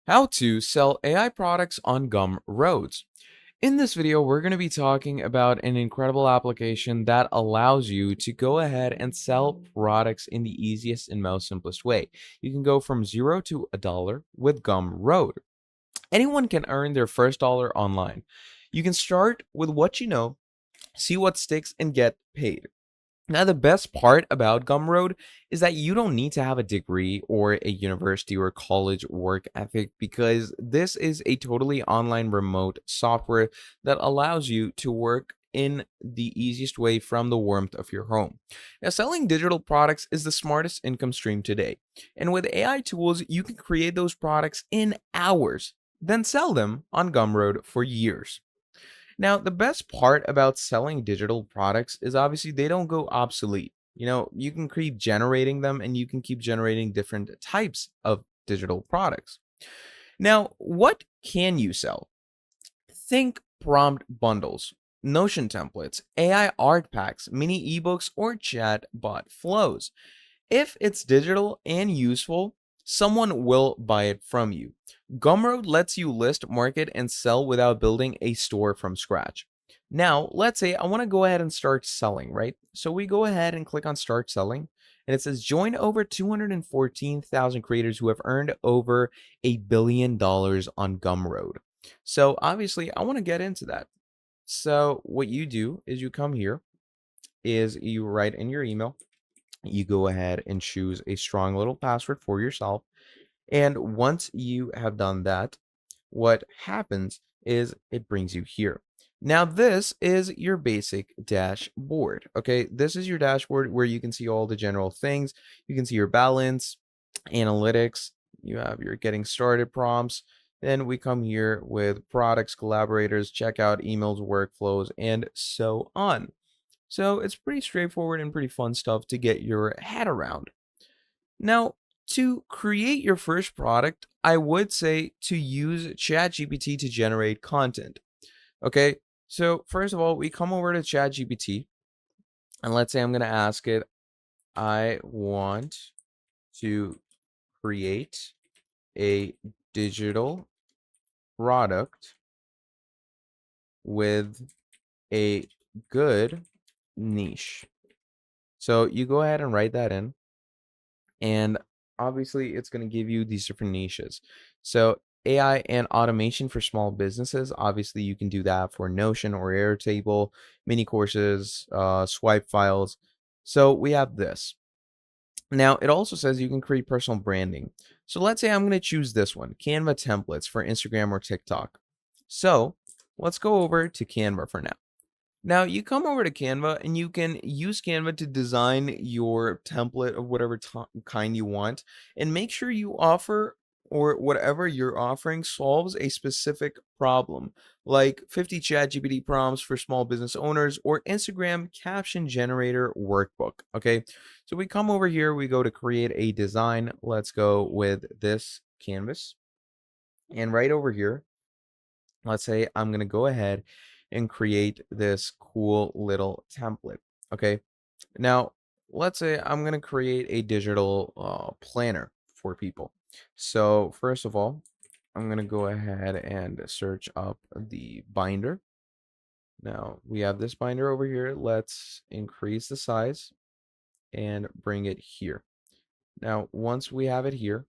How to sell AI products on Gumroad. In this video, we're going to be talking about an incredible application that allows you to go ahead and sell products in the easiest and most simplest way. You can go from zero to a dollar with Gumroad. Anyone can earn their first dollar online. You can start with what you know, see what sticks, and get paid. Now, the best part about Gumroad is that you don't need to have a degree or a university or college work ethic because this is a totally online remote software that allows you to work in the easiest way from the warmth of your home. Now, selling digital products is the smartest income stream today. And with AI tools, you can create those products in hours, then sell them on Gumroad for years. Now, the best part about selling digital products is obviously they don't go obsolete. You can keep generating them and you can keep generating different types of digital products. Now, what can you sell? Think prompt bundles, Notion templates, AI art packs, mini ebooks, or chat bot flows. If it's digital and useful, someone will buy it from you. Gumroad lets you list, market, and sell without building a store from scratch. Now, let's say I want to go ahead and start selling, right? So we go ahead and click on start selling, and it says join over 214,000 creators who have earned over $1 billion on Gumroad. So obviously, I want to get into that. So what you do is you come here, is you write in your email, you go ahead and choose a strong little password for yourself. And once you have done that, what happens is it brings you here. Now, this is your basic dashboard. Okay, this is your dashboard where you can see all the general things. You can see your balance, analytics, you have your getting started prompts. Then we come here with products, collaborators, checkout, emails, workflows, and so on. So it's pretty straightforward and pretty fun stuff to get your head around. Now, to create your first product, I would say to use ChatGPT to generate content. Okay, so first of all, we come over to ChatGPT and let's say I'm going to ask it, I want to create a digital product with a good niche. So you go ahead and write that in. And obviously, it's going to give you these different niches. So AI and automation for small businesses. Obviously, you can do that for Notion or Airtable, mini courses, swipe files. So we have this. Now, it also says you can create personal branding. So let's say I'm going to choose this one, Canva templates for Instagram or TikTok. So let's go over to Canva for now. Now, you come over to Canva and you can use Canva to design your template of whatever kind you want and make sure you offer or whatever you're offering solves a specific problem, like 50 ChatGPT prompts for small business owners or Instagram caption generator workbook. Okay, so we come over here, we go to create a design. Let's go with this canvas. And right over here, let's say I'm going to go ahead and create this cool little template. Okay. Now, let's say I'm going to create a digital planner for people. So, first of all, I'm going to go ahead and search up the binder. Now, we have this binder over here. Let's increase the size and bring it here. Now, once we have it here,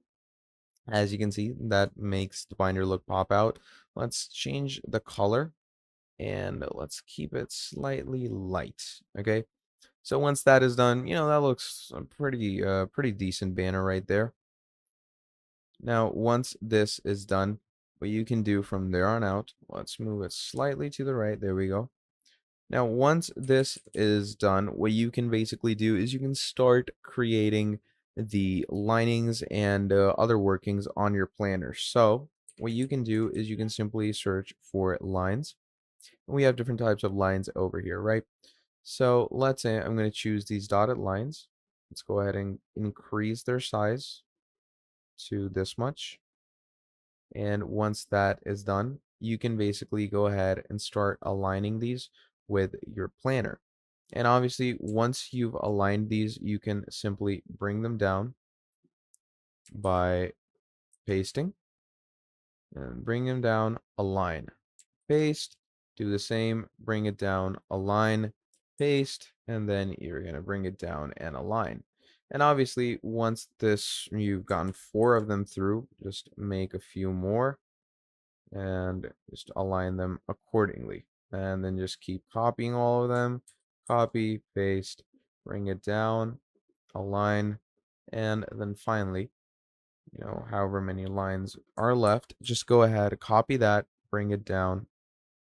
as you can see, that makes the binder look pop out. Let's change the color and let's keep it slightly light. Okay, so once that is done, that looks a pretty decent banner right there. Now once this is done, what you can do from there on out, let's move it slightly to the right. There we go. Now once this is done, what you can basically do is you can start creating the linings and other workings on your planner. So what you can do is you can simply search for lines. We have different types of lines over here, right? So let's say I'm going to choose these dotted lines. Let's go ahead and increase their size to this much. And once that is done, you can basically go ahead and start aligning these with your planner. And obviously, once you've aligned these, you can simply bring them down by pasting. and bring them down, align, paste, do the same, bring it down, align, paste, and then you're going to bring it down and align. And obviously, once this, you've gotten 4 of them through, just make a few more and just align them accordingly. And then just keep copying all of them, copy, paste, bring it down, align, and then finally, however many lines are left, just go ahead, copy that, bring it down,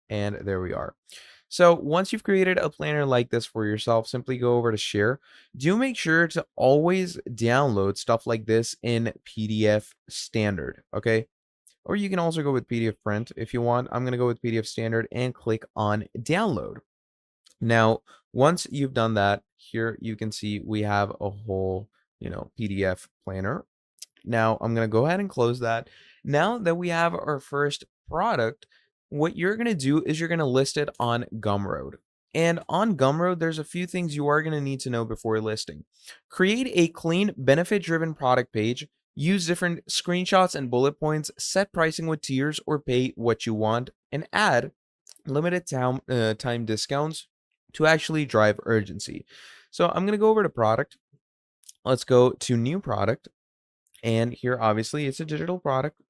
and there we are. So once you've created a planner like this for yourself, simply go over to share. Do make sure to always download stuff like this in PDF standard, okay? Or you can also go with PDF print if you want. I'm going to go with PDF standard and click on download. Now, once you've done that, here you can see we have a whole, PDF planner. Now, I'm going to go ahead and close that. Now that we have our first product, what you're going to do is you're going to list it on Gumroad. And on Gumroad, there's a few things you are going to need to know before listing. Create a clean, benefit-driven product page. Use different screenshots and bullet points. Set pricing with tiers or pay what you want. And add limited time discounts to actually drive urgency. So I'm going to go over to product. Let's go to new product. And here, obviously, it's a digital product.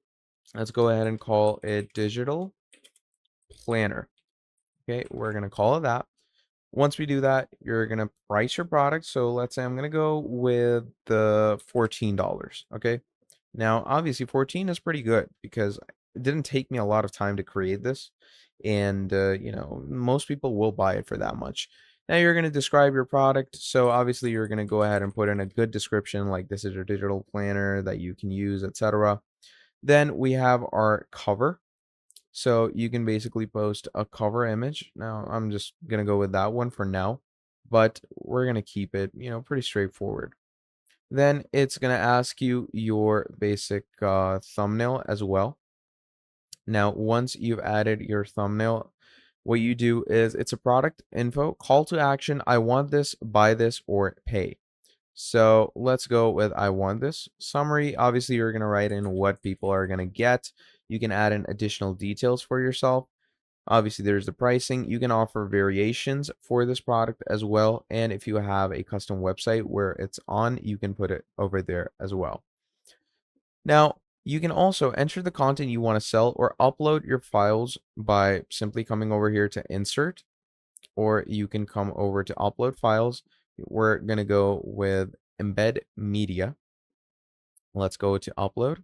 Let's go ahead and call it digital planner. Okay, we're going to call it that. Once we do that, you're going to price your product. So let's say I'm going to go with the $14. Okay. Now, obviously, 14 is pretty good because it didn't take me a lot of time to create this. And, most people will buy it for that much. Now you're going to describe your product. So obviously, you're going to go ahead and put in a good description like this is a digital planner that you can use, etc. Then we have our cover. So you can basically post a cover image. Now I'm just going to go with that one for now, but we're going to keep it, pretty straightforward. Then it's going to ask you your basic thumbnail as well. Now, once you've added your thumbnail, what you do is it's a product info, call to action, I want this, buy this, or pay. So let's go with I want this. Summary, obviously you're going to write in what people are going to get. You can add in additional details for yourself. Obviously there's the pricing. You can offer variations for this product as well. And if you have a custom website where it's on, you can put it over there as well. Now, you can also enter the content you want to sell or upload your files by simply coming over here to insert, or you can come over to upload files. We're going to go with embed media. Let's go to upload.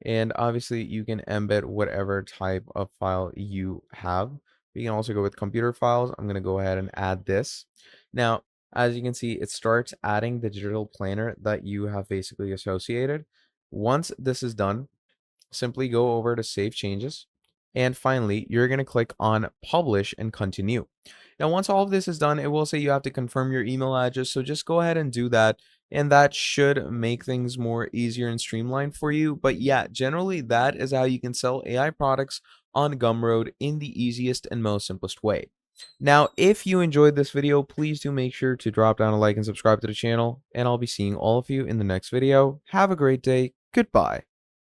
And obviously you can embed whatever type of file you have. You can also go with computer files. I'm going to go ahead and add this. Now, as you can see, it starts adding the digital planner that you have basically associated. Once this is done, simply go over to save changes. And finally, you're going to click on publish and continue. Now, once all of this is done, it will say you have to confirm your email address. So just go ahead and do that. And that should make things more easier and streamlined for you. But yeah, generally that is how you can sell AI products on Gumroad in the easiest and most simplest way. Now, if you enjoyed this video, please do make sure to drop down a like and subscribe to the channel. And I'll be seeing all of you in the next video. Have a great day. Goodbye.